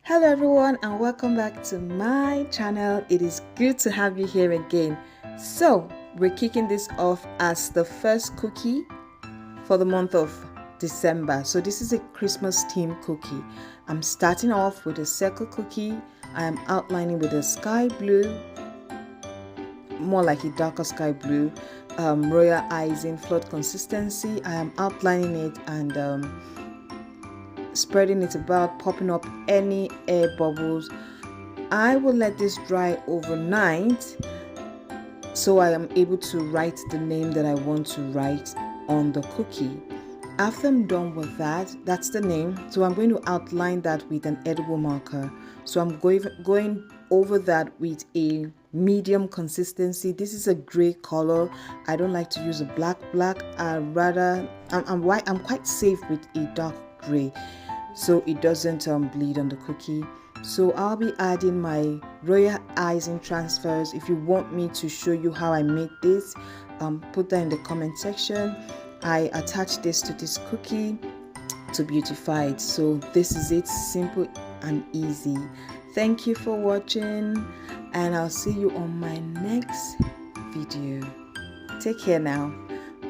Hello everyone and welcome back to my channel. It is good to have you here again. So we're kicking this off as the first cookie for the month of December. So this is a Christmas themed cookie. I'm starting off with a circle cookie. I am outlining with a sky blue, more like a darker sky blue, royal icing flood consistency. I am outlining it and spreading it about, popping up any air bubbles. I will let this dry overnight so I am able to write the name that I want to write on the cookie. After I'm done with that, that's the name. So I'm going to outline that with an edible marker. So I'm going over that with a medium consistency. This is a gray color. I don't like to use a black. I'm quite safe with a dark gray, so it doesn't bleed on the cookie. So I'll be adding my royal icing transfers. If you want me to show you how I make this, put that in the comment section. I attach this to this cookie to beautify it. So this is it, simple and easy. Thank you for watching and I'll see you on my next video. Take care now.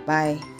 Bye.